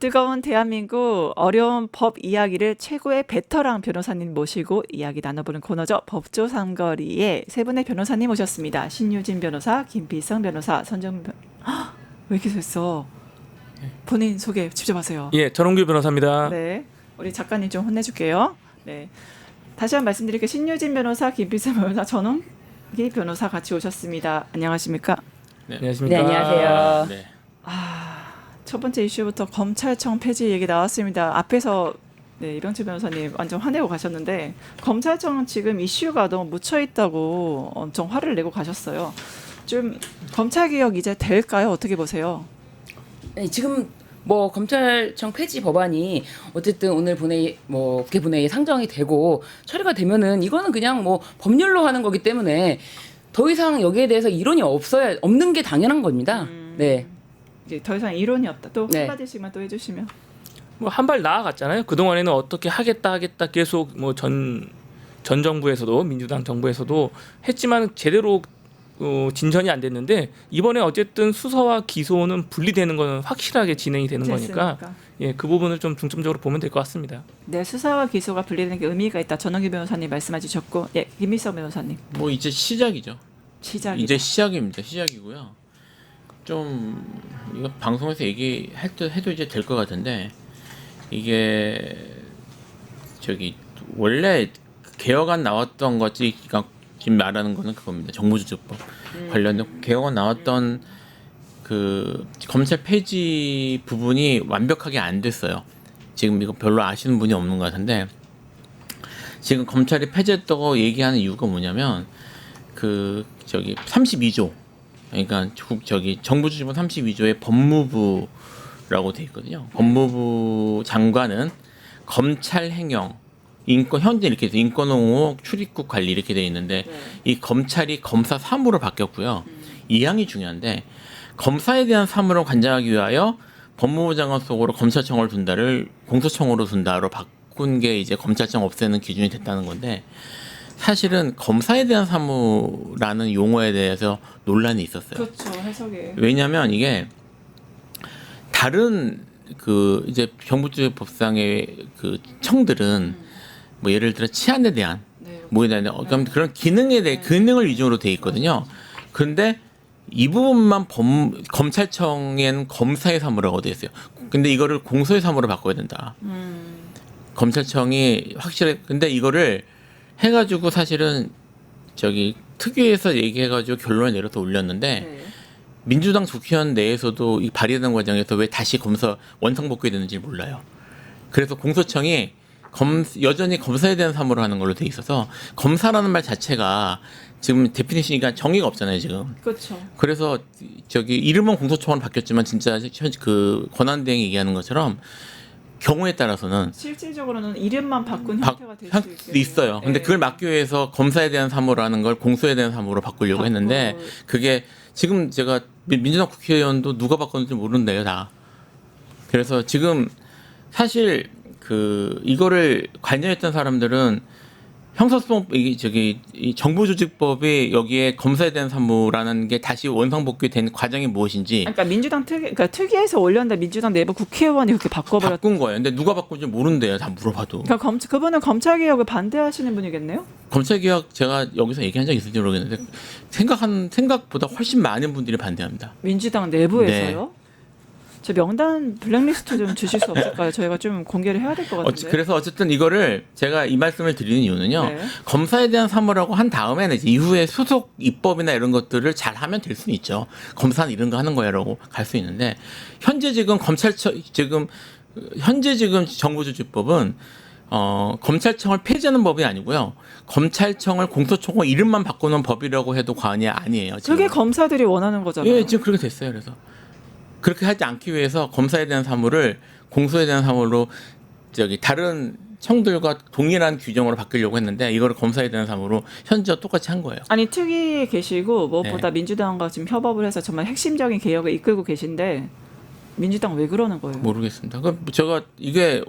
뜨거운 대한민국 어려운 법 이야기를 최고의 베테랑 변호사님 모시고 이야기 나눠보는 코너죠. 법조 삼거리에 세 분의 변호사님 오셨습니다. 신유진 변호사, 김비성 변호사, 왜 이렇게 됐어? 본인 소개 직접 하세요. 예, 전홍규 변호사입니다. 네, 우리 작가님 좀 혼내줄게요. 네, 다시 한번 말씀드릴게요. 신유진 변호사, 김비성 변호사, 전홍기 변호사 같이 오셨습니다. 안녕하십니까? 네, 안녕하십니까? 네, 안녕하세요. 네. 첫 번째 이슈부터 검찰청 폐지 얘기 나왔습니다. 앞에서 네, 이병철 변호사님 완전 화내고 가셨는데 검찰청은 지금 이슈가 너무 묻혀 있다고 엄청 화를 내고 가셨어요. 좀 검찰개혁 이제 될까요? 어떻게 보세요? 네, 지금 뭐 검찰청 폐지 법안이 어쨌든 오늘 국회 본회의에 상정이 되고 처리가 되면은 이거는 그냥 뭐 법률로 하는 거기 때문에 더 이상 여기에 대해서 이론이 없는 게 당연한 겁니다. 네. 이제 더 이상 이론이 없다. 또 네. 한마디씩만 또 해주시면. 뭐 한 발 나아갔잖아요. 그 동안에는 어떻게 하겠다 계속 뭐 전 정부에서도 민주당 정부에서도 했지만 제대로 진전이 안 됐는데 이번에 어쨌든 수사와 기소는 분리되는 거는 확실하게 진행이 되는 됐으니까. 거니까 예, 그 부분을 좀 중점적으로 보면 될 것 같습니다. 네, 수사와 기소가 분리되는 게 의미가 있다. 전원기 변호사님 말씀해 주셨고, 예, 김미성 변호사님 뭐 이제 시작이죠. 시작이다. 이제 시작입니다. 시작이고요. 좀 이거 방송에서 얘기할 때 해도 이제 될 것 같은데 이게 저기 원래 개혁안 나왔던 거지. 그러니까 지금 말하는 거는 그겁니다. 정부조직법 관련된 개혁안 나왔던 그 검찰 폐지 부분이 완벽하게 안 됐어요. 지금 이거 별로 아시는 분이 없는 것 같은데 지금 검찰이 폐지했다고 얘기하는 이유가 뭐냐면 그 저기 32조 그러니까 저기 정부조직법 32조에 법무부라고 돼 있거든요. 법무부 장관은 검찰 행영 인권 현재 이렇게 돼 인권 옹호 출입국 관리 이렇게 돼 있는데 이 검찰이 검사 사무로 바뀌었고요. 이 항이 중요한데 검사에 대한 사무를 관장하기 위하여 법무부 장관 속으로 검찰청을 둔다를 공소청으로 둔다로 바꾼 게 이제 검찰청 없애는 기준이 됐다는 건데 사실은 검사에 대한 사무라는 용어에 대해서 논란이 있었어요. 그렇죠, 해석에. 왜냐하면 이게 다른 그 이제 정부조직법상의 그 청들은 뭐 예를 들어 치안에 대한 네. 뭐에 대한 그런 기능에 대해 기능을 위주로 돼 있거든요. 그런데 이 부분만 검찰청엔 검사의 사무라고 돼 있어요. 근데 이거를 공소의 사무로 바꿔야 된다. 검찰청이 확실해. 근데 이거를 해가지고 사실은 저기 특위에서 얘기해가지고 결론을 내려서 올렸는데 네. 민주당 국회의원 내에서도 이 발의하는 과정에서 왜 다시 검사 원상복귀 되는지 몰라요. 그래서 공소청이 여전히 검사에 대한 사무를 하는 걸로 돼 있어서 검사라는 말 자체가 지금 데피니션이니까 정의가 없잖아요 지금. 그렇죠. 그래서 저기 이름은 공소청으로 바뀌었지만 진짜 그 권한대행이 얘기하는 것처럼 경우에 따라서는 실질적으로는 이름만 바꾼 형태가 될 수 있어요. 근데 그걸 막기 위해서 검사에 대한 사무라는 걸 공소에 대한 사무로 바꾸려고 했는데 그게 지금 제가 민주당 국회의원도 누가 바꿨는지 모르는데요 다. 그래서 지금 사실 그 이거를 관여했던 사람들은 형사소송 이 정부조직법이 여기에 검사에 대한 사무라는 게 다시 원상복귀된 과정이 무엇인지 그러니까 민주당 특위에서 올렸는데 민주당 내부 국회의원이 그렇게 바꿔버렸. 바꾼 거예요. 근데 누가 바꾼지 모른대요. 다 물어봐도. 그러니까 그분은 검찰개혁을 반대하시는 분이겠네요. 검찰개혁 제가 여기서 얘기한 적 있을지 모르겠는데 생각보다 훨씬 많은 분들이 반대합니다. 민주당 내부에서요? 네. 저 명단 블랙리스트 좀 주실 수 없을까요? 저희가 좀 공개를 해야 될 것 같은데. 그래서 어쨌든 이거를 제가 이 말씀을 드리는 이유는요. 네. 검사에 대한 사무라고 한 다음에는 이제 이후에 수속 입법이나 이런 것들을 잘 하면 될 수는 있죠. 검사는 이런 거 하는 거야라고 갈 수 있는데 현재 지금 정부조직법은 검찰청을 폐지하는 법이 아니고요. 검찰청을 공소청으로 이름만 바꾸는 법이라고 해도 과언이 아니에요. 지금. 그게 검사들이 원하는 거잖아요. 예, 지금 그렇게 됐어요. 그래서 그렇게 하지 않기 위해서 검사에 대한 사무를 공소에 대한 사무로 다른 청들과 동일한 규정으로 바꾸려고 했는데 이거를 검사에 대한 사무로 현재와 똑같이 한 거예요. 아니 특위에 계시고 무엇보다 네. 민주당과 지금 협업을 해서 정말 핵심적인 개혁을 이끌고 계신데 민주당 왜 그러는 거예요? 모르겠습니다. 그 제가 이게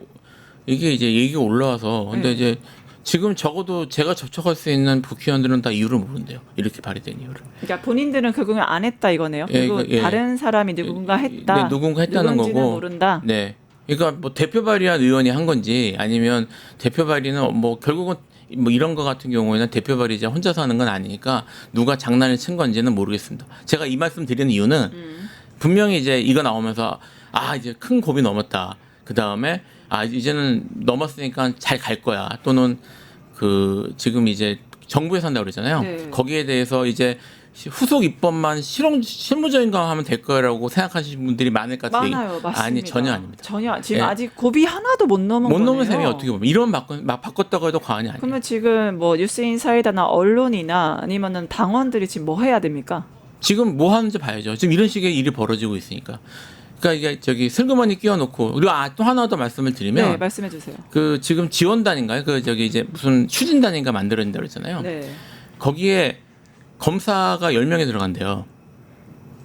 이제 얘기가 올라와서 근데 이제 지금 적어도 제가 접촉할 수 있는 국회의원들은 다 이유를 모른대요. 이렇게 발의된 이유를. 그러니까 본인들은 그걸 안 했다 이거네요. 그리고 다른 사람이 누군가 했다. 네, 누군가 했다는 누군지는 거고. 모른다. 네. 그러니까 뭐 대표 발의한 의원이 한 건지 아니면 대표 발의는 뭐 결국은 뭐 이런 거 같은 경우에는 대표 발의자 혼자서 하는 건 아니니까 누가 장난을 친 건지는 모르겠습니다. 제가 이 말씀 드리는 이유는 분명히 이제 이거 나오면서 아 이제 큰 고비 넘었다. 그 다음에 아 이제는 넘었으니까 잘 갈 거야. 또는 그 지금 이제 정부에서 한다고 그러잖아요. 네. 거기에 대해서 이제 후속 입법만 실무적인가 하면 될 거라고 생각하시는 분들이 많을 것 같아요. 많아요, 맞습니다. 아니 전혀 아닙니다. 전혀 지금 예. 아직 고비 하나도 못 넘은 못 넘은 거네요. 셈이 어떻게 보면 이런 막 바꿨다고 해도 과언이 아니에요. 그러면 지금 뭐 뉴스인사이다나 언론이나 아니면은 당원들이 지금 뭐 해야 됩니까? 지금 뭐 하는지 봐야죠. 지금 이런 식의 일이 벌어지고 있으니까. 그러니까 이게 저기 슬그머니 끼워놓고 그리고 또 하나 더 말씀을 드리면 네, 말씀해 주세요. 그 지금 지원단인가요? 그 저기 이제 무슨 추진단인가 만들어진다 그랬잖아요. 네. 거기에 검사가 10명이 들어간대요.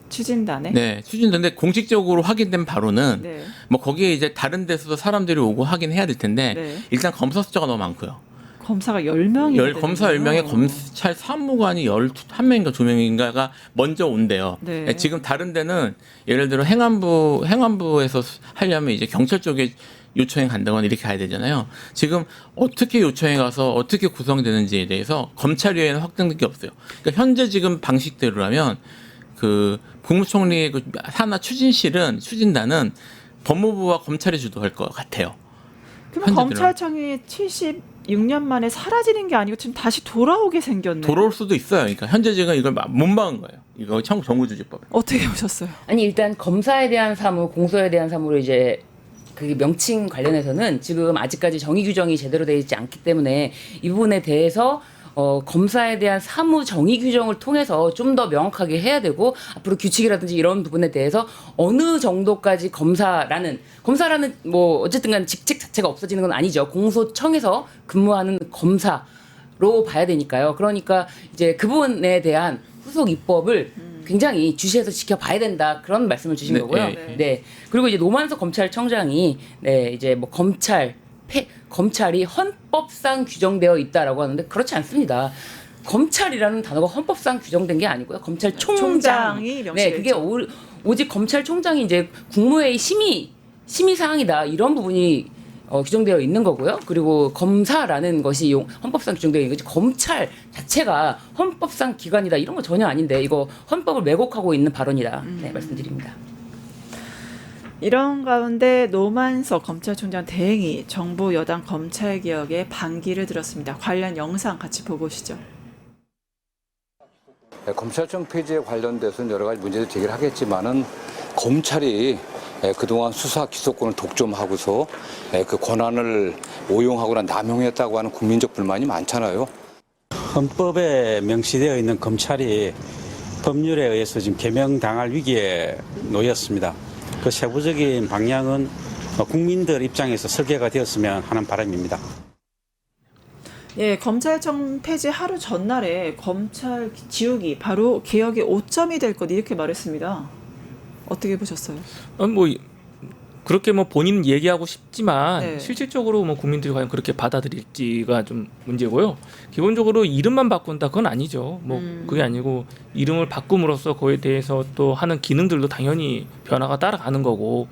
추진단에. 네, 추진단인데 공식적으로 확인된 바로는 네. 뭐 거기에 이제 다른 데서도 사람들이 오고 확인해야 될 텐데 네. 일단 검사 숫자가 너무 많고요. 검사가 10명이 검사 10명에 검찰 사무관이 11명인가 2명인가가 먼저 온대요. 네. 지금 다른 데는 예를 들어 행안부에서 하려면 이제 경찰 쪽에 요청해 간다거나 이렇게 가야 되잖아요. 지금 어떻게 요청해 가서 어떻게 구성되는지에 대해서 검찰위에는 확정된 게 없어요. 그러니까 현재 지금 방식대로라면 그 국무총리의 그 하나 추진단은 법무부와 검찰이 주도할 것 같아요. 그럼 현재 검찰청이 76년 만에 사라지는 게 아니고 지금 다시 돌아오게 생겼네요. 돌아올 수도 있어요. 그러니까 현재 지금 이걸 못 막은 거예요. 이거 정부조직법. 어떻게 보셨어요? 아니 일단 검사에 대한 사무, 공소에 대한 사무로 이제 그 명칭 관련해서는 지금 아직까지 정의 규정이 제대로 되어 있지 않기 때문에 이 부분에 대해서 검사에 대한 사무 정의 규정을 통해서 좀 더 명확하게 해야 되고 앞으로 규칙이라든지 이런 부분에 대해서 어느 정도까지 검사라는 뭐 어쨌든간 직책 자체가 없어지는 건 아니죠. 공소청에서 근무하는 검사로 봐야 되니까요. 그러니까 이제 그 부분에 대한 후속 입법을 굉장히 주시해서 지켜봐야 된다 그런 말씀을 주신 네, 거고요. 네. 네. 그리고 이제 노만석 검찰청장이 네 이제 뭐 검찰이 헌법상 규정되어 있다라고 하는데 그렇지 않습니다. 검찰이라는 단어가 헌법상 규정된 게 아니고요. 검찰총장. 총장이 네, 그게 명시되죠. 오직 검찰총장이 이제 국무회의 심의 사항이다 이런 부분이 규정되어 있는 거고요. 그리고 검사라는 것이 헌법상 규정되어 있는 거지 검찰 자체가 헌법상 기관이다 이런 거 전혀 아닌데 이거 헌법을 왜곡하고 있는 발언이다. 네, 말씀드립니다. 이런 가운데 노만석 검찰총장 대행이 정부 여당 검찰개혁에 반기를 들었습니다. 관련 영상 같이 보고 오시죠. 검찰청 폐지에 관련돼서는 여러 가지 문제를 제기를 하겠지만은 검찰이 그동안 수사 기소권을 독점하고서 그 권한을 오용하거나 남용했다고 하는 국민적 불만이 많잖아요. 헌법에 명시되어 있는 검찰이 법률에 의해서 지금 개명당할 위기에 놓였습니다. 그 세부적인 방향은 국민들 입장에서 설계가 되었으면 하는 바람입니다. 예, 검찰청 폐지 하루 전날에 검찰 지우기 바로 개혁의 오점이 될 것 이렇게 말했습니다. 어떻게 보셨어요? 뭐 그렇게 뭐 본인 얘기하고 싶지만 네. 실질적으로 뭐 국민들이 과연 그렇게 받아들일지가 좀 문제고요. 기본적으로 이름만 바꾼다 그건 아니죠. 뭐 그게 아니고 이름을 바꿈으로써 그에 대해서 또 하는 기능들도 당연히 변화가 따라가는 거고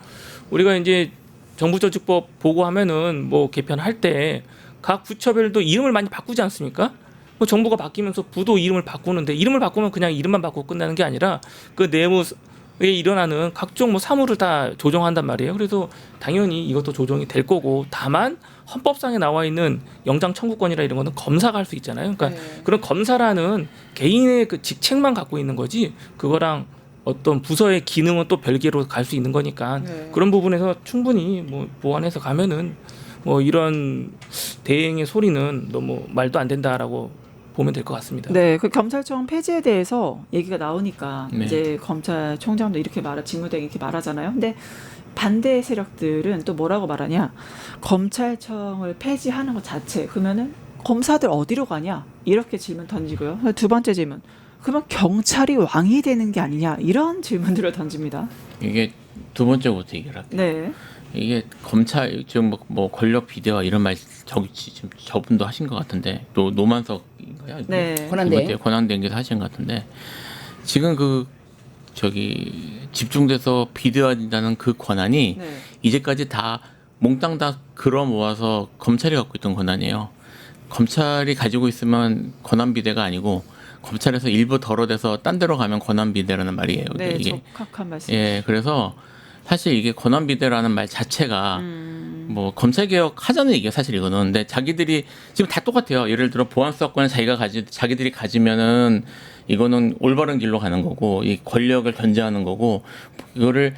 우리가 이제 정부조직법 보고하면은 뭐 개편할 때 각 부처별도 이름을 많이 바꾸지 않습니까? 뭐 정부가 바뀌면서 부도 이름을 바꾸는데 이름을 바꾸면 그냥 이름만 바꾸고 끝나는 게 아니라 그 내무에 일어나는 각종 뭐 사무를 다 조정한단 말이에요. 그래서 당연히 이것도 조정이 될 거고 다만 헌법상에 나와 있는 영장 청구권이라 이런 거는 검사가 할 수 있잖아요. 그러니까 네. 그런 검사라는 개인의 그 직책만 갖고 있는 거지 그거랑 어떤 부서의 기능은 또 별개로 갈 수 있는 거니까 네. 그런 부분에서 충분히 뭐 보완해서 가면은 뭐 이런 대행의 소리는 너무 말도 안 된다라고 보면 될 것 같습니다. 네, 그 검찰청 폐지에 대해서 얘기가 나오니까 네. 이제 검찰총장도 이렇게 직무대행이 이렇게 말하잖아요. 근데 반대 세력들은 또 뭐라고 말하냐? 검찰청을 폐지하는 것 자체 그러면은 검사들 어디로 가냐? 이렇게 질문 던지고요. 두 번째 질문. 그러면 경찰이 왕이 되는 게 아니냐? 이런 질문들을 던집니다. 이게 두 번째부터 얘기를 할게요. 네. 이게 검찰 지금 뭐 권력 비대화 이런 말 지금 저분도 하신 것 같은데 또 노만석인가요? 네. 권한대행. 권한대행께서 하신 것 같은데 지금 그 집중돼서 비대화된다는 그 권한이 네. 이제까지 다 몽땅 다 걸어 모아서 검찰이 갖고 있던 권한이에요. 검찰이 가지고 있으면 권한 비대가 아니고 검찰에서 일부 덜어대서 딴 데로 가면 권한 비대라는 말이에요. 네, 이게 적합한 말씀. 예, 그래서 사실 이게 권한 비대라는 말 자체가 뭐 검찰 개혁 하자는 얘기가 사실 이거는. 근데 자기들이 지금 다 똑같아요. 예를 들어 보안 수사권을 자기들이 가지면은 이거는 올바른 길로 가는 거고 이 권력을 견제하는 거고 이거를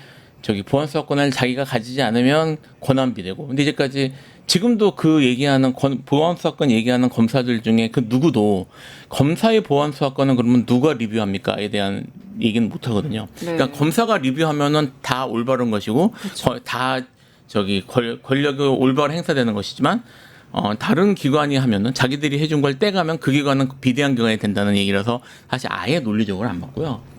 보안 수사권을 자기가 가지지 않으면 권한 비대고. 근데 이제까지 지금도 그 얘기하는 보안 수사권 얘기하는 검사들 중에 그 누구도 검사의 보안 수사권은 그러면 누가 리뷰합니까에 대한 얘기는 못 하거든요. 네. 그러니까 검사가 리뷰하면은 다 올바른 것이고 다 권력이 올바로 행사되는 것이지만 다른 기관이 하면은 자기들이 해준 걸 떼가면 그 기관은 비대한 기관이 된다는 얘기라서 사실 아예 논리적으로 안 맞고요.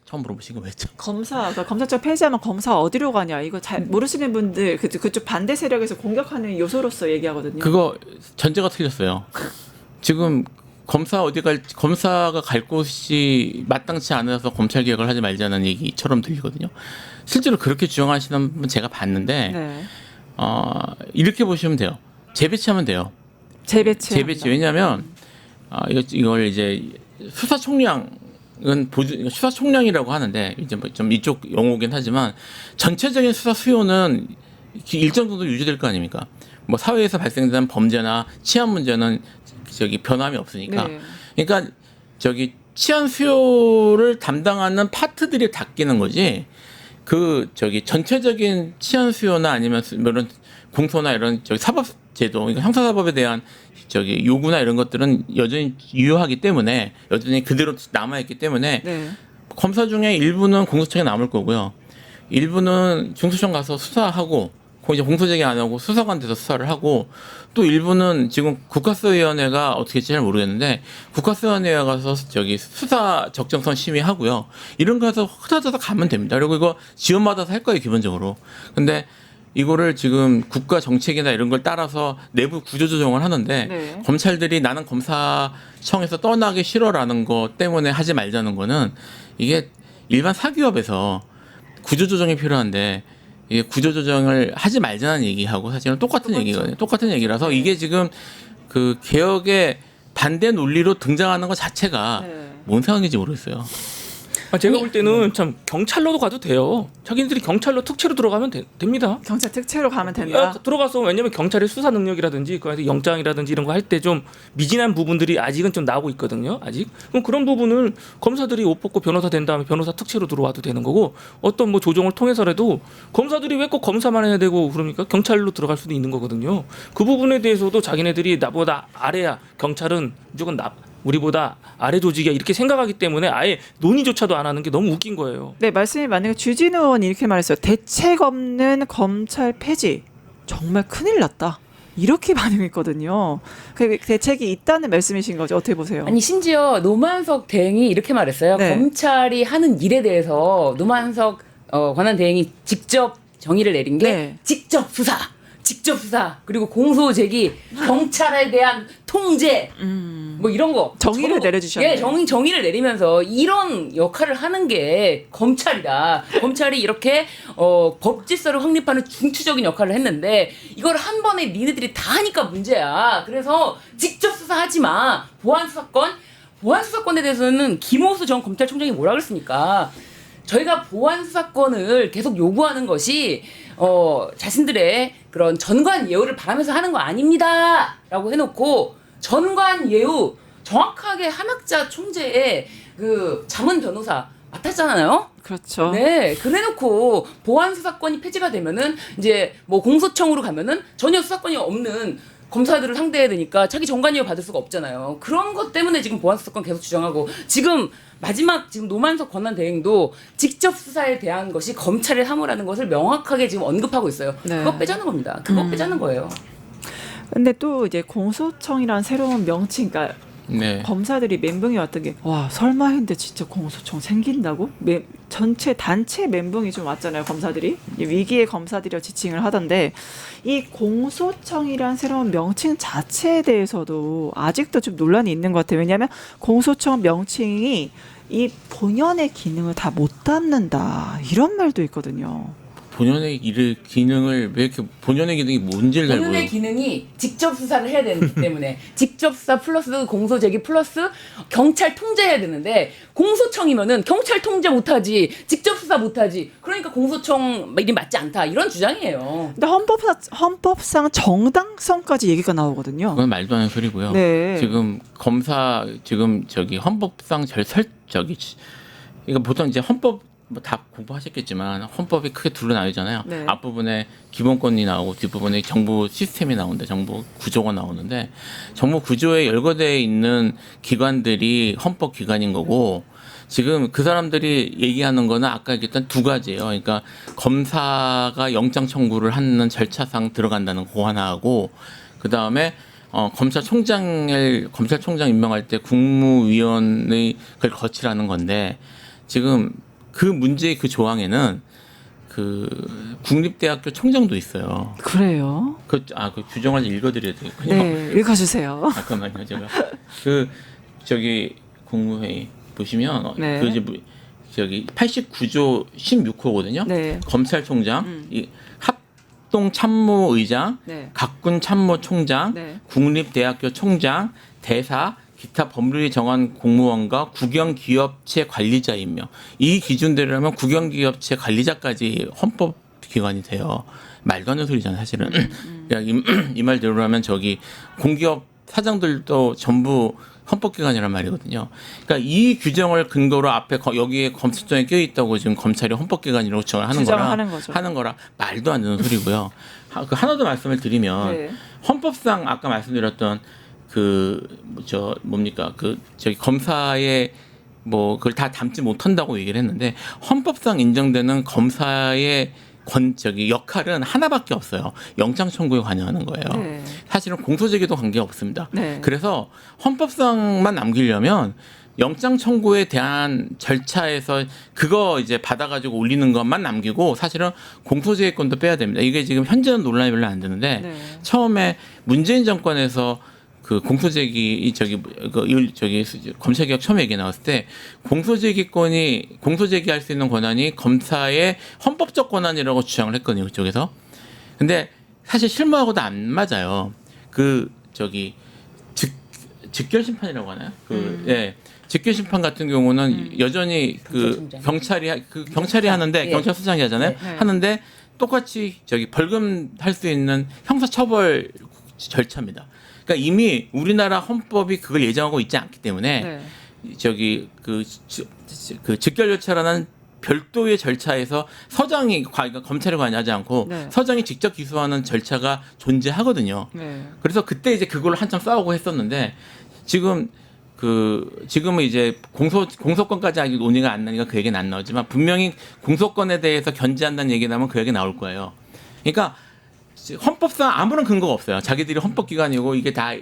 처음 물어보신 거 왜죠? 그러니까 검사청 폐지하면 검사 어디로 가냐 이거 잘 모르시는 분들 그쪽 반대 세력에서 공격하는 요소로서 얘기하거든요. 그거 전제가 틀렸어요. 지금 검사가 갈 곳이 마땅치 않아서 검찰 개혁을 하지 말자는 얘기처럼 들리거든요. 실제로 그렇게 주장하시는 분 제가 봤는데 네. 이렇게 보시면 돼요. 재배치하면 돼요. 재배치. 왜냐하면 이걸 이제 수사총량은 수사총량이라고 하는데 이제 뭐 좀 이쪽 용어긴 하지만 전체적인 수사 수요는 일정 정도 유지될 거 아닙니까? 뭐 사회에서 발생된 범죄나 치안 문제는 변함이 없으니까. 네. 그러니까 치안 수요를 담당하는 파트들이 닦이는 거지. 전체적인 치안 수요나 아니면 이런 공소나 이런 사법제도, 그러니까 형사사법에 대한 요구나 이런 것들은 여전히 유효하기 때문에 여전히 그대로 남아있기 때문에 네. 검사 중에 일부는 공소청에 남을 거고요. 일부는 중수청 가서 수사하고 이제 공소제기 안 하고 수사관 돼서 수사를 하고 또 일부는 지금 국가수사위원회가 어떻게 할지 잘 모르겠는데 국가수사위원회에 가서 수사 적정성 심의하고요. 이런 거 해서 흩어져서 가면 됩니다. 그리고 이거 지원받아서 할 거예요, 기본적으로. 근데 이거를 지금 국가 정책이나 이런 걸 따라서 내부 구조 조정을 하는데 네. 검찰들이 나는 검사청에서 떠나기 싫어라는 거 때문에 하지 말자는 거는 이게 일반 사기업에서 구조 조정이 필요한데 이게 구조 조정을 하지 말자는 얘기하고 사실은 똑같은 그렇죠. 얘기거든요. 똑같은 얘기라서 네. 이게 지금 그 개혁의 반대 논리로 등장하는 것 자체가 네. 뭔 상황인지 모르겠어요. 제가 볼 때는 참 경찰로도 가도 돼요. 자기들이 경찰로 특채로 들어가면 됩니다. 경찰 특채로 가면 된다. 들어가서 왜냐면 경찰의 수사 능력이라든지 그 영장이라든지 이런 거 할 때 좀 미진한 부분들이 아직은 좀 나오고 있거든요. 아직. 그럼 그런 부분을 검사들이 옷 벗고 변호사 된 다음에 변호사 특채로 들어와도 되는 거고 어떤 뭐 조정을 통해서라도 검사들이 왜 꼭 검사만 해야 되고 그럽니까? 경찰로 들어갈 수도 있는 거거든요. 그 부분에 대해서도 자기네들이 나보다 아래야 경찰은 무조건 우리보다 아래 조직이야 이렇게 생각하기 때문에 아예 논의조차도 안 하는 게 너무 웃긴 거예요. 네, 말씀이 맞는 게 주진우 의원이 이렇게 말했어요. 대책 없는 검찰 폐지 정말 큰일 났다. 이렇게 반응했거든요. 그 대책이 있다는 말씀이신 거죠. 어떻게 보세요? 아니 심지어 노만석 대행이 이렇게 말했어요. 네. 검찰이 하는 일에 대해서 노만석 권한 대행이 직접 정의를 내린 게 네. 직접 수사 그리고 공소 제기 경찰에 대한 통제 뭐 이런 거 정의를 내려주셨네요. 예, 정의를 내리면서 이런 역할을 하는 게 검찰이다. 검찰이 이렇게 법 질서를 확립하는 중추적인 역할을 했는데 이걸 한 번에 니네들이 다 하니까 문제야. 그래서 직접 수사하지 마. 보안 수사권에 대해서는 김호수 전 검찰총장이 뭐라 그랬습니까? 저희가 보안 수사권을 계속 요구하는 것이 자신들의 그런 전관 예우를 바라면서 하는 거 아닙니다라고 해놓고 전관 예우 정확하게 한학자 총재의 그 자문 변호사 맡았잖아요. 그렇죠. 네, 그래놓고 보안 수사권이 폐지가 되면은 이제 뭐 공소청으로 가면은 전혀 수사권이 없는 검사들을 상대해야 되니까 자기 전관 예우 받을 수가 없잖아요. 그런 것 때문에 지금 보안 수사권 계속 주장하고 지금 마지막 지금 노만석 권한 대행도 직접 수사에 대한 것이 검찰의 사무라는 것을 명확하게 지금 언급하고 있어요. 네. 그거 빼자는 겁니다. 그거 빼자는 거예요. 근데 또 이제 공소청이란 새로운 명칭, 그러니까 네. 검사들이 멘붕이 왔던 게 와 설마 했는데 진짜 공소청 생긴다고? 전체 단체 멘붕이 좀 왔잖아요. 검사들이 위기의 검사들이라 지칭을 하던데 이 공소청이란 새로운 명칭 자체에 대해서도 아직도 좀 논란이 있는 것 같아요. 왜냐하면 공소청 명칭이 이 본연의 기능을 다 못 담는다 이런 말도 있거든요. 본연의 기능을 왜 이렇게 본연의 기능이 뭔지를 잘 본연의 모르고 기능이 직접 수사를 해야 되기 때문에 직접 수사 플러스 공소 제기 플러스 경찰 통제해야 되는데 공소청이면은 경찰 통제 못하지 직접 수사 못하지 그러니까 공소청 일이 맞지 않다 이런 주장이에요. 근데 헌법상 정당성까지 얘기가 나오거든요. 그건 말도 안 되는 소리고요. 네. 지금 검사 지금 저기 헌법상 이거 보통 이제 헌법 뭐 다 공부하셨겠지만 헌법이 크게 둘로 나뉘잖아요. 네. 앞부분에 기본권이 나오고 뒷부분에 정부 시스템이 나오는데 정부 구조가 나오는데 정부 구조에 열거되어 있는 기관들이 헌법 기관인 거고 지금 그 사람들이 얘기하는 거는 아까 얘기했던 두 가지예요. 그러니까 검사가 영장 청구를 하는 절차상 들어간다는 거 하나하고 그 다음에 검찰총장 임명할 때 국무위원회를 거치라는 건데 지금 그 문제의 그 조항에는 그 국립대학교 총장도 있어요. 그래요? 그 규정을 읽어드려야 되겠군요. 네, 읽어주세요. 잠깐만요, 제가 저기 국무회의 보시면 네. 그 이제 저기 89조 16호거든요. 네. 검찰총장, 이 합동참모의장, 네. 각군참모총장, 네. 국립대학교 총장, 대사, 기타 법률이 정한 공무원과 국영기업체 관리자 임명. 이 기준대로라면 국영기업체 관리자까지 헌법기관이 돼요. 말도 안 되는 소리잖아요, 사실은. 이 말대로라면 저기 공기업 사장들도 전부 헌법기관이란 말이거든요. 그러니까 이 규정을 근거로 앞에 여기에 검찰청에 껴 있다고 지금 검찰이 헌법기관이라고 하는 거라 말도 안 되는 소리고요. 하나 더 말씀을 드리면 네. 헌법상 아까 말씀드렸던 저기 검사의 뭐 그걸 다 담지 못한다고 얘기를 했는데 헌법상 인정되는 검사의 역할은 하나밖에 없어요. 영장 청구에 관여하는 거예요. 네. 사실은 공소제기도 관계가 없습니다. 네. 그래서 헌법상만 남기려면 영장 청구에 대한 절차에서 그거 이제 받아가지고 올리는 것만 남기고 사실은 공소제기권도 빼야 됩니다. 이게 지금 현재는 논란이 별로 안 되는데 네. 처음에 문재인 정권에서 그 공소제기 검찰개혁 처음에 얘기 나왔을 때 공소제기할 수 있는 권한이 검사의 헌법적 권한이라고 주장을 했거든요, 그쪽에서. 근데 사실 실무하고도 안 맞아요. 직결 심판이라고 하나요? 직결 심판 같은 경우는 여전히 경찰이 하는데 예. 경찰서장이 하잖아요. 네. 하는데 똑같이 벌금 할 수 있는 형사처벌 절차입니다. 그러니까 이미 우리나라 헌법이 그걸 예정하고 있지 않기 때문에 네. 그 직결 절차라는 별도의 절차에서 그러니까 검찰에 관여하지 않고 네. 서장이 직접 기소하는 절차가 존재하거든요. 네. 그래서 그때 이제 그걸로 한참 싸우고 했었는데 지금은 이제 공소권까지 아직 논의가 안 나니까 그 얘기는 안 나오지만 분명히 공소권에 대해서 견제한다는 얘기 나오면 그 얘기 나올 거예요. 그러니까 헌법상 아무런 근거가 없어요. 자기들이 헌법기관이고 이게 다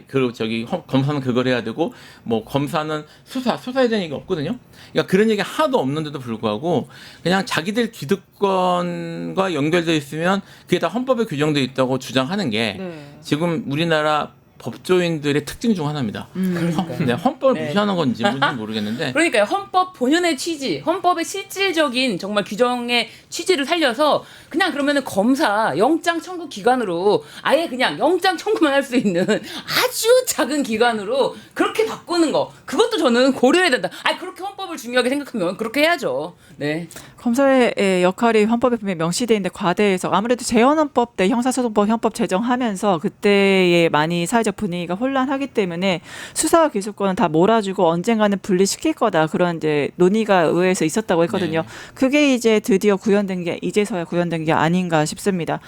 검사는 그걸 해야 되고 뭐 검사는 수사에 대한 얘기가 없거든요. 그러니까 그런 얘기 하나도 없는데도 불구하고 그냥 자기들 기득권과 연결되어 있으면 그게 다 헌법에 규정되어 있다고 주장하는 게 네. 지금 우리나라 법조인들의 특징 중 하나입니다. 그러니까요. 헌법을 네. 무시하는 건지 뭔지 모르겠는데 그러니까요. 헌법 본연의 취지, 헌법의 실질적인 정말 규정의 취지를 살려서 그냥 그러면은 검사 영장 청구 기관으로 아예 그냥 영장 청구만 할 수 있는 아주 작은 기관으로 그렇게 바꾸는 거. 그것도 저는 고려해야 된다. 그렇게 헌법을 중요하게 생각하면 그렇게 해야죠. 네. 검사의 역할이 헌법에 분명히 명시되어 있는데 과대해서 아무래도 재헌헌법 때 형사소송법 헌법 제정하면서 그때에 많이 사회적 분위기가 혼란하기 때문에 수사와 기소권은 다 몰아주고 언젠가는 분리시킬 거다 그런 이제 논의가 의회에서 있었다고 했거든요. 네. 그게 이제 드디어 구현된 게 이제서야 구현된 게 아닌가 싶습니다.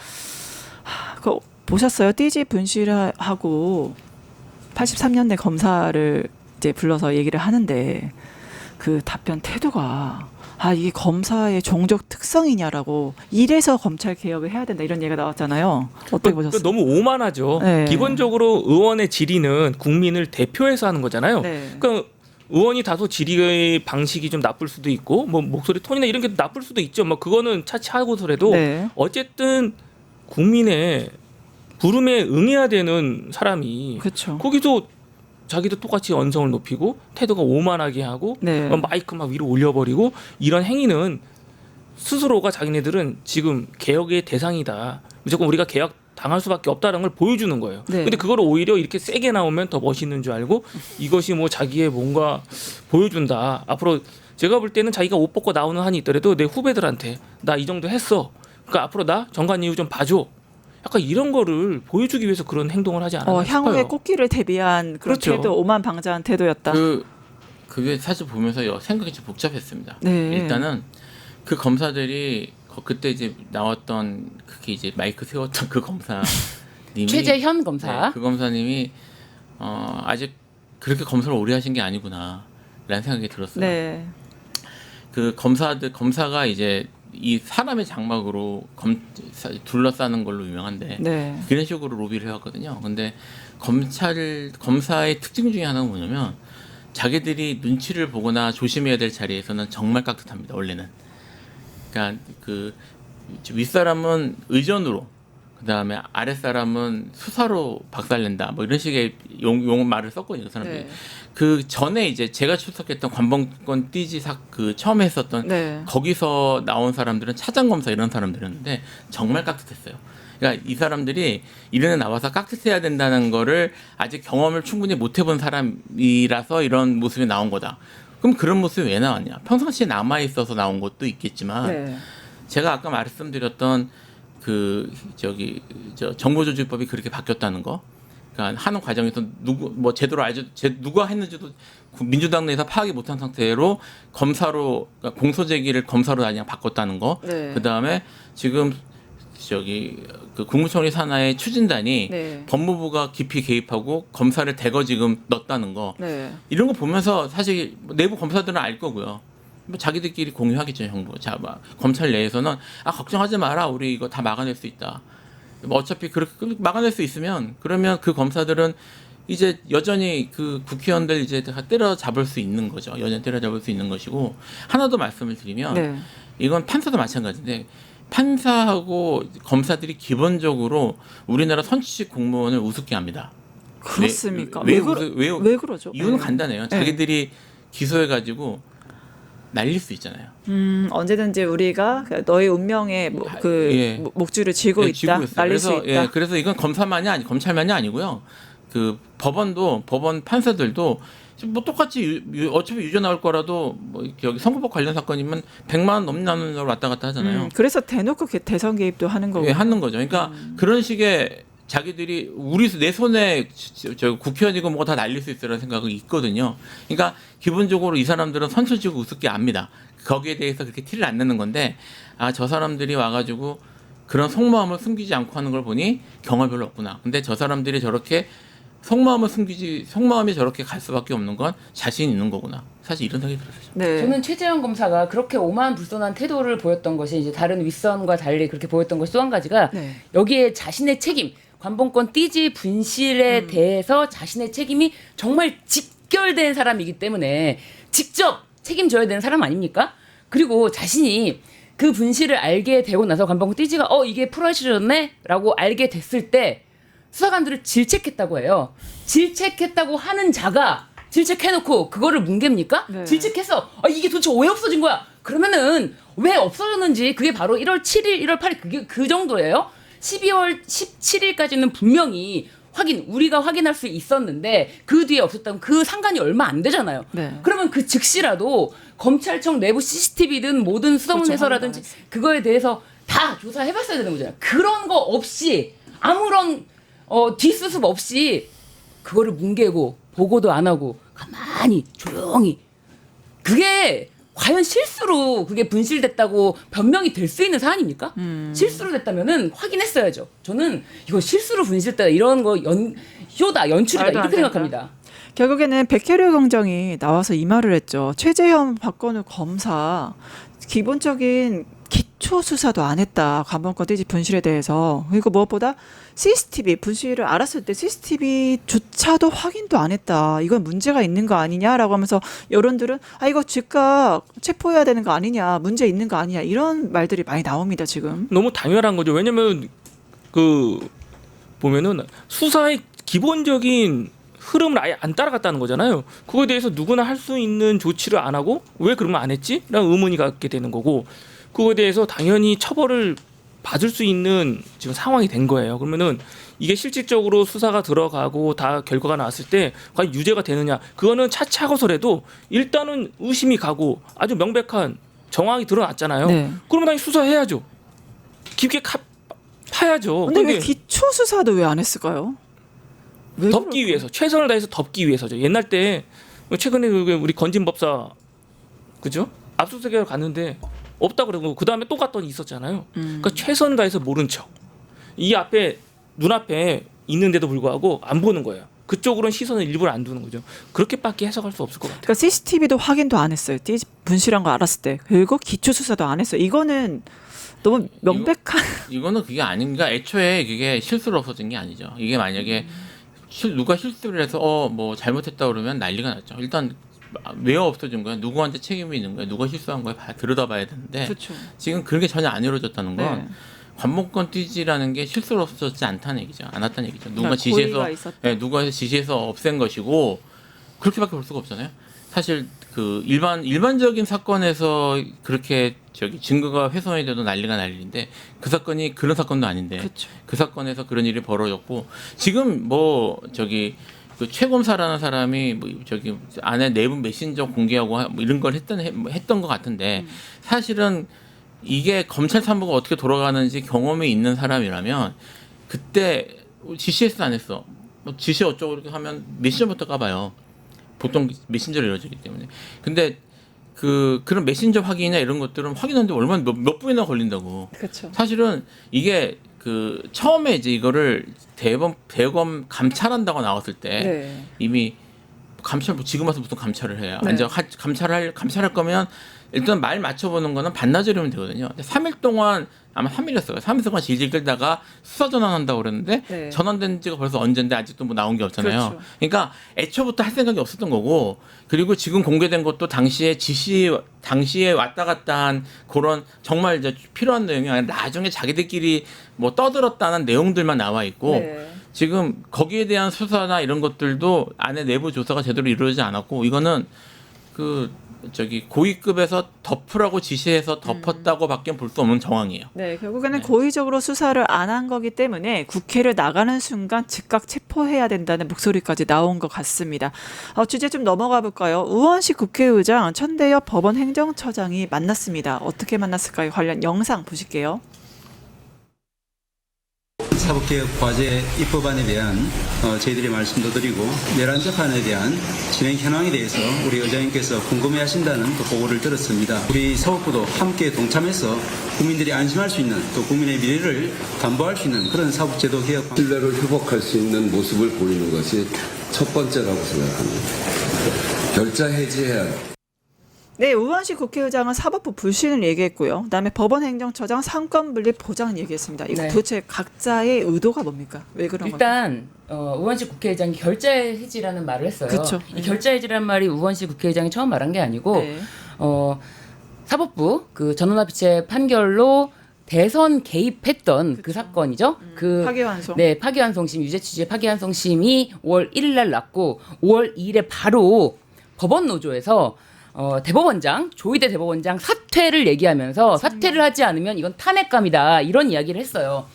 그거 보셨어요? 띠지 분실하고 83년대 검사를 이제 불러서 얘기를 하는데 그 답변 태도가 이게 검사의 종족 특성이냐라고 이래서 검찰 개혁을 해야 된다 이런 얘기가 나왔잖아요. 어떻게 보셨어요? 너무 오만하죠. 네. 기본적으로 의원의 질의는 국민을 대표해서 하는 거잖아요. 네. 그러니까 의원이 다소 질의의 방식이 좀 나쁠 수도 있고 뭐 목소리 톤이나 이런 게 나쁠 수도 있죠. 뭐 그거는 차치하고서라도 네. 어쨌든 국민의 부름에 응해야 되는 사람이 그렇죠. 거기서 자기도 똑같이 언성을 높이고 태도가 오만하게 하고 네. 마이크 막 위로 올려버리고 이런 행위는 스스로가 자기네들은 지금 개혁의 대상이다. 무조건 우리가 개혁 당할 수밖에 없다는 걸 보여주는 거예요. 네. 근데 그걸 오히려 이렇게 세게 나오면 더 멋있는 줄 알고 이것이 뭐 자기의 뭔가 보여준다. 앞으로 제가 볼 때는 자기가 옷 벗고 나오는 한이 있더라도 내 후배들한테 나 이 정도 했어. 그러니까 앞으로 나 정관 이후 좀 봐줘. 약간 이런 거를 보여주기 위해서 그런 행동을 하지 않았나 향후의 싶어요. 꽃길을 대비한 그런 그렇죠. 태도, 오만방자한 태도였다. 그게 사실 보면서 생각이 좀 복잡했습니다. 네. 일단은 그 검사들이 그때 이제 나왔던 그게 이제 마이크 세웠던 그 검사님이 최재현 검사. 네, 그 검사님이 아직 그렇게 검사를 오래 하신 게 아니구나라는 생각이 들었어요. 네. 그 검사가 이제 이 사람의 장막으로 둘러싸는 걸로 유명한데 네. 그런 식으로 로비를 해왔거든요. 근데 검사의 특징 중에 하나는 뭐냐면 자기들이 눈치를 보거나 조심해야 될 자리에서는 정말 깍듯합니다. 원래는. 그러니까 그 윗사람은 의전으로, 그 다음에 아랫사람은 수사로 박살낸다. 뭐 이런 식의 용 말을 썼거든요. 그 사람들이. 네. 그 전에 이제 제가 출석했던 관봉권 띠지 그 처음에 했었던 네. 거기서 나온 사람들은 차장검사 이런 사람들이었는데 정말 깍듯했어요. 그러니까 이 사람들이 이런 데 나와서 깍듯해야 된다는 거를 아직 경험을 충분히 못 해본 사람이라서 이런 모습이 나온 거다. 그럼 그런 모습이 왜 나왔냐? 평상시에 남아 있어서 나온 것도 있겠지만 네. 제가 아까 말씀드렸던 정보조직법이 그렇게 바뀌었다는 거. 그러니까 하는 과정에서 제대로 누가 했는지도 민주당 내에서 파악이 못한 상태로 검사로, 그러니까 공소제기를 검사로 그냥 바꿨다는 거. 네. 그 다음에 지금 그 국무총리 산하의 추진단이 네. 법무부가 깊이 개입하고 검사를 대거 지금 넣었다는 거. 네. 이런 거 보면서 사실 내부 검사들은 알 거고요. 뭐 자기들끼리 공유하겠죠, 정보. 검찰 내에서는 걱정하지 마라, 우리 이거 다 막아낼 수 있다. 뭐 어차피 그렇게 막아낼 수 있으면 그러면 그 검사들은 이제 여전히 그 국회의원들 이제 때려잡을 수 있는 거죠. 여전히 때려잡을 수 있는 것이고 하나 더 말씀을 드리면 네. 이건 판사도 마찬가지인데 판사하고 검사들이 기본적으로 우리나라 선출직 공무원을 우습게 합니다. 그렇습니까? 왜 그러죠? 이유는 네. 간단해요. 자기들이 기소해가지고 날릴 수 있잖아요. 언제든지 우리가 너의 운명에 목줄을 쥐고 있다, 쥐고 있어요. 날릴 수 있다. 그래서 이건 검찰만이 아니고요. 그 법원 판사들도 뭐 똑같이 어차피 유죄 나올 거라도 뭐 여기 선거법 관련 사건이면 100만 원 넘는 걸 왔다 갔다 하잖아요. 그래서 대놓고 대선 개입도 하는 거고. 하는 거죠. 그러니까 그런 식의 자기들이 내 손에 국회의원이고 뭐가 다 날릴 수 있으라는 생각이 있거든요. 그러니까 기본적으로 이 사람들은 선출직을 우습게 압니다. 거기에 대해서 그렇게 티를 안 내는 건데 저 사람들이 와가지고 그런 속마음을 숨기지 않고 하는 걸 보니 경험이 별로 없구나. 근데 저 사람들이 저렇게 속마음이 저렇게 갈 수밖에 없는 건 자신이 있는 거구나. 사실 이런 생각이 들었어요. 네. 저는 최재형 검사가 그렇게 오만불손한 태도를 보였던 것이 이제 다른 윗선과 달리 그렇게 보였던 것이 또 한 가지가 네. 여기에 자신의 책임, 관봉권 띠지 분실에 대해서 자신의 책임이 정말 직결된 사람이기 때문에 직접 책임져야 되는 사람 아닙니까? 그리고 자신이 그 분실을 알게 되고 나서 관봉권 띠지가 이게 프로시저네? 라고 알게 됐을 때 수사관들을 질책했다고 해요. 질책했다고 하는 자가 질책해놓고 그거를 뭉갭니까? 네. 질책해서 이게 도대체 왜 없어진 거야? 그러면은 왜 없어졌는지 그게 바로 1월 7일, 1월 8일 그게 그 정도예요. 12월 17일까지는 분명히 우리가 확인할 수 있었는데 그 뒤에 없었다면 그 상관이 얼마 안 되잖아요. 네. 그러면 그 즉시라도 검찰청 내부 CCTV든 모든 수사문에서라든지 그거에 대해서 다 조사해봤어야 되는 거잖아요. 그런 거 없이 아무런 뒷수습 없이 그거를 뭉개고 보고도 안 하고 가만히 조용히 그게 과연 실수로 그게 분실됐다고 변명이 될 수 있는 사안입니까? 실수로 됐다면은 확인했어야죠. 저는 이거 실수로 분실됐다 이런 거 쇼다 연출이다 말도 안 이렇게 된다. 생각합니다. 결국에는 백혜류 경정이 나와서 이 말을 했죠. 최재형 박건우 검사 기본적인 기초 수사도 안 했다. 관본권 띠지 분실에 대해서. 그리고 무엇보다 CCTV 분실을 알았을 때 CCTV조차도 확인도 안 했다. 이건 문제가 있는 거 아니냐라고 하면서 여론들은 이거 즉각 체포해야 되는 거 아니냐. 문제 있는 거 아니냐. 이런 말들이 많이 나옵니다, 지금. 너무 당연한 거죠. 왜냐면 보면은 수사의 기본적인 흐름을 아예 안 따라갔다는 거잖아요. 그거에 대해서 누구나 할 수 있는 조치를 안 하고 왜 그러면 안 했지? 라는 의문이 갖게 되는 거고, 그거에 대해서 당연히 처벌을 받을 수 있는 지금 상황이 된 거예요. 그러면은 이게 실질적으로 수사가 들어가고 다 결과가 나왔을 때 과연 유죄가 되느냐, 그거는 차차고서라도 일단은 의심이 가고 아주 명백한 정황이 드러났잖아요. 네. 그러면 당연히 수사해야죠. 깊게 파야죠. 근데 왜 기초 수사도 왜 안 했을까요? 왜 덮기 위해서, 최선을 다해서 덮기 위해서죠. 옛날 때 최근에 우리 건진법사 그죠? 압수수색을 갔는데 없다 그러고 그 다음에 또 갔더니 있었잖아요. 그러니까 최선을 다해서 모른 척. 이 앞에 눈앞에 있는데도 불구하고 안 보는 거예요. 그쪽으로는 시선을 일부러 안 두는 거죠. 그렇게밖에 해석할 수 없을 것 같아요. 그러니까 CCTV도 확인도 안 했어요. 분실한 거 알았을 때. 그리고 기초 수사도 안 했어요. 이거는 너무 명백한. 이거는 그게 아닌가. 애초에 그게 실수로 없어진 게 아니죠. 이게 만약에 누가 실수를 해서 뭐 잘못했다 그러면 난리가 났죠. 일단 왜 없어진 거야? 누구한테 책임이 있는 거야? 누가 실수한 거야? 들여다봐야 되는데 그렇죠. 지금 그런 게 전혀 안 이루어졌다는 건 네. 관본권 띠지라는 게 실수로 없어졌지 않다는 얘기죠. 않았다는 얘기죠. 누가 그러니까 지시해서 고의가 있었다. 누가 지시해서 없앤 것이고 그렇게밖에 볼 수가 없잖아요. 사실 그 일반적인 사건에서 그렇게 증거가 훼손이 돼도 난리가 난리인데 그 사건이 그런 사건도 아닌데 그렇죠. 그 사건에서 그런 일이 벌어졌고 지금 그 최검사라는 사람이 안에 내부 메신저 공개하고 뭐 이런 걸 했던 것 같은데 사실은 이게 검찰 산부가 어떻게 돌아가는지 경험이 있는 사람이라면 그때 지시했어 안 했어 뭐 지시 어쩌고 이렇게 하면 메신저부터 까봐요. 보통 메신저로 이루어지기 때문에. 근데 그런 메신저 확인이나 이런 것들은 확인하는데 얼마나 몇 분이나 걸린다고. 그렇죠. 사실은 이게 처음에 이제 이거를 대검 감찰한다고 나왔을 때 네. 이미 지금 와서 무슨 감찰을 해요. 네. 감찰할 거면 일단 말 맞춰보는 거는 반나절이면 되거든요. 근데 3일 동안 아마 3일이었어요. 3일 동안 질질 끌다가 수사 전환한다고 그랬는데 네. 전환된 지가 벌써 언젠데 아직도 뭐 나온 게 없잖아요. 그렇죠. 그러니까 애초부터 할 생각이 없었던 거고 그리고 지금 공개된 것도 당시에 왔다 갔다 한 그런 정말 이제 필요한 내용이 아니라 나중에 자기들끼리 뭐 떠들었다는 내용들만 나와 있고 네. 지금 거기에 대한 수사나 이런 것들도 안에 내부 조사가 제대로 이루어지지 않았고 이거는 고위급에서 덮으라고 지시해서 덮었다고밖에 볼 수 없는 정황이에요. 네, 결국에는 네. 고의적으로 수사를 안 한 거기 때문에 국회를 나가는 순간 즉각 체포해야 된다는 목소리까지 나온 것 같습니다. 주제 좀 넘어가 볼까요? 우원식 국회의장 천대엽 법원 행정처장이 만났습니다. 어떻게 만났을까요? 관련 영상 보실게요. 사법개혁 과제 입법안에 대한 저희들의 말씀도 드리고 내란 재판에 대한 진행 현황에 대해서 우리 의장님께서 궁금해하신다는 또 보고를 들었습니다. 우리 사법부도 함께 동참해서 국민들이 안심할 수 있는 또 국민의 미래를 담보할 수 있는 그런 사법제도 개혁 방안. 신뢰를 회복할 수 있는 모습을 보이는 것이 첫 번째라고 생각합니다. 결자 해지해야 합니다. 네, 우원식 국회의장은 사법부 불신을 얘기했고요. 그다음에 법원 행정처장 상권 분립 보장 얘기했습니다. 이거 네. 도대체 각자의 의도가 뭡니까? 왜 그런 겁니까? 일단 우원식 국회의장이 결자 해지라는 말을 했어요. 그쵸. 이 결자 해지라는 말이 우원식 국회의장이 처음 말한 게 아니고 네. 사법부 전원합의체 판결로 대선 개입했던 그 사건이죠. 파기환송. 네, 파기환송심 유죄 취지의 파기환송심이 5월 1일 날 났고 5월 2일에 바로 법원 노조에서 대법원장 조희대 대법원장 사퇴를 얘기하면서 사퇴를 하지 않으면 이건 탄핵감이다 이런 이야기를 했어요.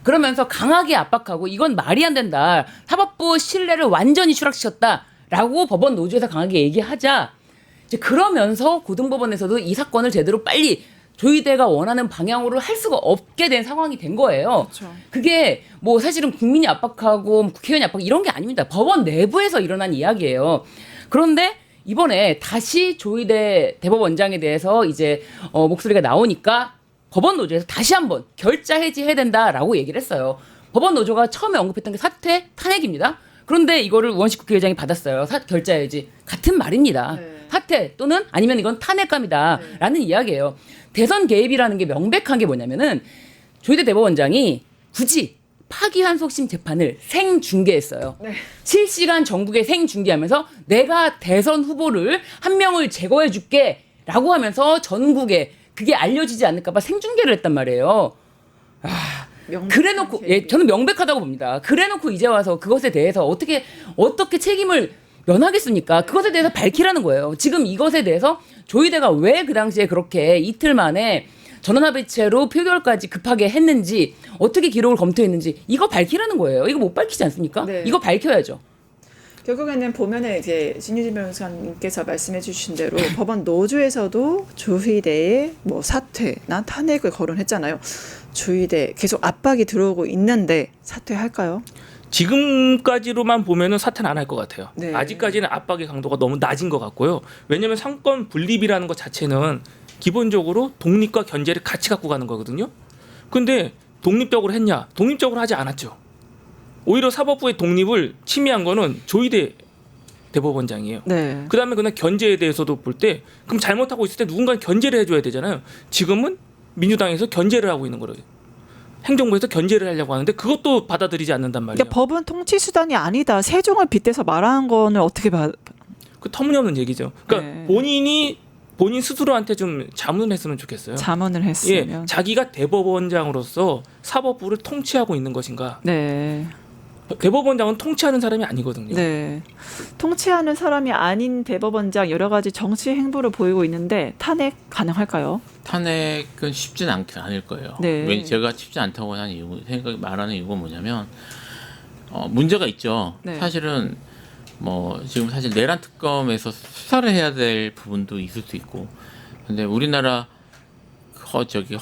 그러면서 강하게 압박하고 이건 말이 안 된다. 사법부 신뢰를 완전히 추락시켰다라고 법원 노조에서 강하게 얘기하자 이제 그러면서 고등법원에서도 이 사건을 제대로 빨리 조희대가 원하는 방향으로 할 수가 없게 된 상황이 된 거예요. 그렇죠. 그게 뭐 사실은 국민이 압박하고 국회의원이 압박 이런 게 아닙니다. 법원 내부에서 일어난 이야기예요. 그런데 이번에 다시 조희대 대법원장에 대해서 이제 목소리가 나오니까 법원 노조에서 다시 한번 결자 해지해야 된다라고 얘기를 했어요. 법원 노조가 처음에 언급했던 게 사퇴, 탄핵입니다. 그런데 이거를 우원식 국회의장이 받았어요. 결자해지 같은 말입니다. 네. 사퇴 또는 아니면 이건 탄핵감이다라는 이야기예요. 대선 개입이라는 게 명백한 게 뭐냐면은 조희대 대법원장이 굳이 파기환송심 재판을 생중계했어요. 네. 실시간 전국에 생중계하면서 내가 대선 후보를 한 명을 제거해 줄게라고 하면서 전국에 그게 알려지지 않을까 봐 생중계를 했단 말이에요. 그래놓고 저는 명백하다고 봅니다. 그래놓고 이제 와서 그것에 대해서 어떻게 책임을 면하겠습니까? 그것에 대해서 밝히라는 거예요. 지금 이것에 대해서 조희대가 왜 그 당시에 그렇게 이틀 만에 전원합의체로 표결까지 급하게 했는지 어떻게 기록을 검토했는지 이거 밝히라는 거예요. 이거 못 밝히지 않습니까? 네. 이거 밝혀야죠. 결국에는 보면은 이제 신유진 변호사님께서 말씀해 주신 대로 법원 노조에서도 조희대의 뭐 사퇴나 탄핵을 거론했잖아요. 조희대 계속 압박이 들어오고 있는데 사퇴할까요? 지금까지로만 보면은 사퇴는 안 할 것 같아요. 네. 아직까지는 압박의 강도가 너무 낮은 것 같고요. 왜냐하면 상권 분립이라는 것 자체는 기본적으로 독립과 견제를 같이 갖고 가는 거거든요. 근데 독립적으로 했냐? 독립적으로 하지 않았죠. 오히려 사법부의 독립을 침해한 거는 조희대 대법원장이에요. 네. 그다음에 그냥 견제에 대해서도 볼 때 그럼 잘못하고 있을 때 누군가 견제를 해줘야 되잖아요. 지금은 민주당에서 견제를 하고 있는 거예요. 행정부에서 견제를 하려고 하는데 그것도 받아들이지 않는단 말이에요. 그러니까 법은 통치 수단이 아니다. 세종을 빗대서 말하는 거는 어떻게 그 터무니없는 얘기죠. 그러니까 네. 본인 스스로한테 좀 자문했으면 좋겠어요. 자문을 예, 했으면. 자기가 대법원장으로서 사법부를 통치하고 있는 것인가? 네. 대법원장은 통치하는 사람이 아니거든요. 네. 통치하는 사람이 아닌 대법원장 여러 가지 정치 행보를 보이고 있는데 탄핵 가능할까요? 탄핵은 쉽진 않을 거예요. 네. 왜 제가 쉽지 않다고 하는 이유, 말하는 이유가 뭐냐면 문제가 있죠. 네. 사실은 뭐 지금 사실 내란 특검에서 수사를 해야 될 부분도 있을 수 있고, 근데 우리나라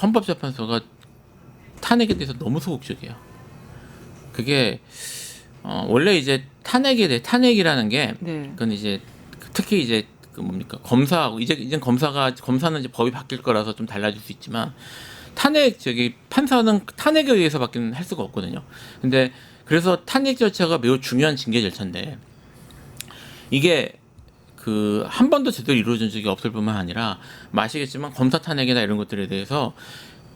헌법재판소가 탄핵에 대해서 너무 소극적이에요. 그게 원래 이제 탄핵이라는 게 네. 그건 이제 특히 이제 그 뭡니까 검사하고 이제 검사는 이제 법이 바뀔 거라서 좀 달라질 수 있지만 판사는 탄핵에 의해서밖에 할 수가 없거든요. 근데 그래서 탄핵 절차가 매우 중요한 징계 절차인데 이게 그 한 번도 제대로 이루어진 적이 없을 뿐만 아니라 아시겠지만 검사 탄핵이나 이런 것들에 대해서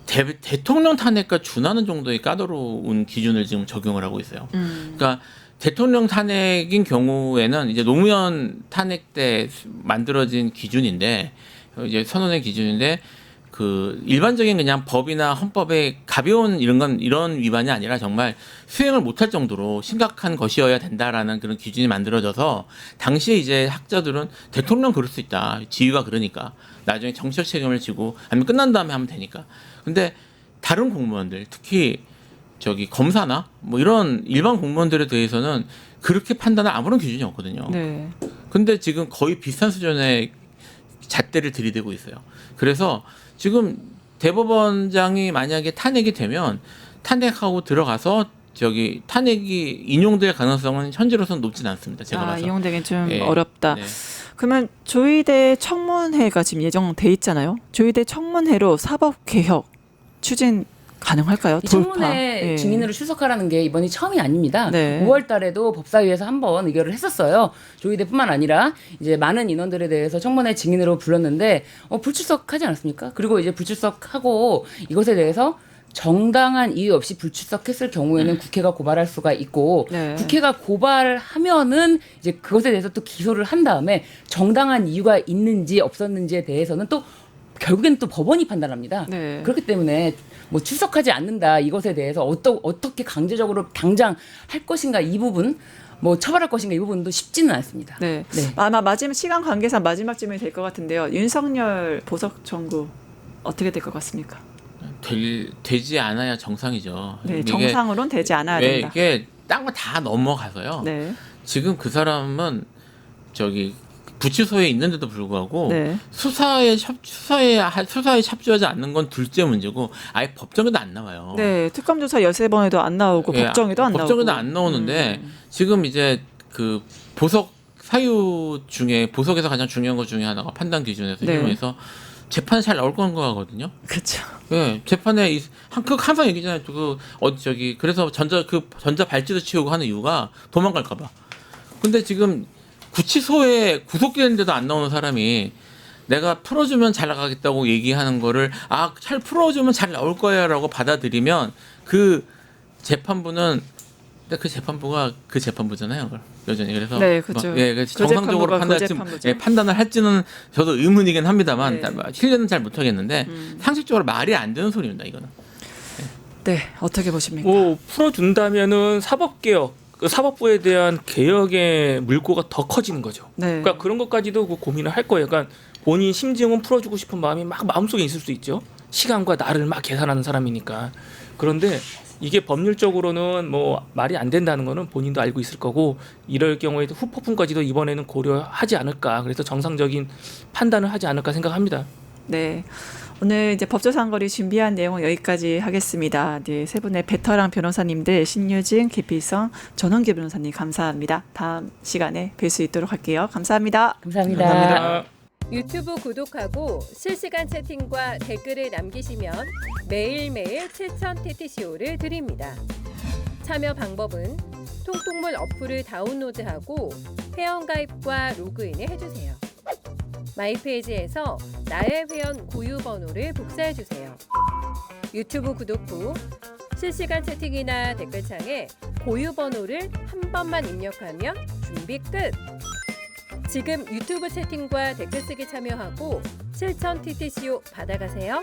대통령 탄핵과 준하는 정도의 까다로운 기준을 지금 적용을 하고 있어요. 그러니까 대통령 탄핵인 경우에는 이제 노무현 탄핵 때 만들어진 기준인데 이제 선언의 기준인데 그 일반적인 그냥 법이나 헌법의 가벼운 이런 위반이 아니라 정말 수행을 못할 정도로 심각한 것이어야 된다라는 그런 기준이 만들어져서 당시에 이제 학자들은 대통령 그럴 수 있다. 지위가 그러니까 나중에 정치적 책임을 지고 아니면 끝난 다음에 하면 되니까. 근데 다른 공무원들 특히 검사나 뭐 이런 일반 공무원들에 대해서는 그렇게 판단할 아무런 기준이 없거든요. 네. 근데 지금 거의 비슷한 수준의 잣대를 들이대고 있어요. 그래서 지금 대법원장이 만약에 탄핵이 되면 탄핵하고 들어가서 탄핵이 인용될 가능성은 현재로서는 높진 않습니다. 제가 봐서. 이용되긴 좀 예. 어렵다. 네. 그러면 조희대 청문회가 지금 예정돼 있잖아요. 조희대 청문회로 사법개혁 추진 가능할까요? 이 청문회 예. 증인으로 출석하라는 게 이번이 처음이 아닙니다. 네. 5월 달에도 법사위에서 한번 의결을 했었어요. 조희대뿐만 아니라 이제 많은 인원들에 대해서 청문회 증인으로 불렀는데 불출석하지 않았습니까? 그리고 이제 불출석하고 이것에 대해서 정당한 이유 없이 불출석했을 경우에는 국회가 고발할 수가 있고 네. 국회가 고발하면은 이제 그것에 대해서 또 기소를 한 다음에 정당한 이유가 있는지 없었는지에 대해서는 또 결국에는 또 법원이 판단합니다. 네. 그렇기 때문에 뭐 출석하지 않는다 이것에 대해서 어떻게 강제적으로 당장 할 것인가 이 부분 뭐 처벌할 것인가 이 부분도 쉽지는 않습니다. 네. 네. 아마 마지막 시간 관계상 마지막 질문이 될 것 같은데요. 윤석열 보석 정부 어떻게 될 것 같습니까? 되지 않아야 정상이죠. 네, 이게 정상으로는 되지 않아야 왜 된다. 이게 딴 거 다 넘어가서요. 네. 지금 그 사람은 구치소에 있는데도 불구하고 네. 수사에 협조하지 않는 건 둘째 문제고 아예 법정에도 안 나와요. 네, 특검 조사 13번에도 안 나오고 예, 법정에도 안 나오고. 법정에도 안 나오는데 지금 이제 그 보석 사유 중에 보석에서 가장 중요한 것 중에 하나가 판단 기준에서 네. 일본에서 재판에 잘 나올 건 거거든요. 그렇죠. 예, 재판에 항상 얘기잖아요. 그래서 전자 발찌도 치우고 하는 이유가 도망갈까봐. 근데 지금 구치소에 구속되는데도 안 나오는 사람이 내가 풀어주면 잘 나가겠다고 얘기하는 거를 잘 풀어주면 잘 나올 거야라고 받아들이면 그 재판부는 근데 그 재판부가 그 재판부잖아요. 여전히 그래서 네, 그렇죠. 그래서 그 정상적으로 재판부가 그 재판부죠. 판단을 할지는 저도 의문이긴 합니다만 네. 실례는 잘 못하겠는데 상식적으로 말이 안 되는 소리입니다. 이거는. 네, 어떻게 보십니까? 뭐 풀어준다면은 사법개혁, 그 사법부에 대한 개혁의 물꼬가 더 커지는 거죠. 네. 그러니까 그런 것까지도 그 고민을 할 거예요. 그러니까 본인 심증은 풀어주고 싶은 마음이 막 마음속에 있을 수 있죠. 시간과 날을 막 계산하는 사람이니까. 그런데 이게 법률적으로는 뭐 말이 안 된다는 거는 본인도 알고 있을 거고 이럴 경우에도 후폭풍까지도 이번에는 고려하지 않을까. 그래서 정상적인 판단을 하지 않을까 생각합니다. 네. 오늘 이제 법조상거리 준비한 내용은 여기까지 하겠습니다. 네, 세 분의 베테랑 변호사님들 신유진, 김필성, 전원기 변호사님 감사합니다. 다음 시간에 뵐 수 있도록 할게요. 감사합니다. 감사합니다. 감사합니다. 유튜브 구독하고 실시간 채팅과 댓글을 남기시면 매일매일 7천 TTCO를 드립니다. 참여 방법은 통통물 어플을 다운로드하고 회원가입과 로그인을 해주세요. 마이페이지에서 나의 회원 고유 번호를 복사해주세요. 유튜브 구독 후 실시간 채팅이나 댓글창에 고유 번호를 한 번만 입력하면 준비 끝! 지금 유튜브 채팅과 댓글 쓰기 참여하고 실천 TTCO 받아가세요.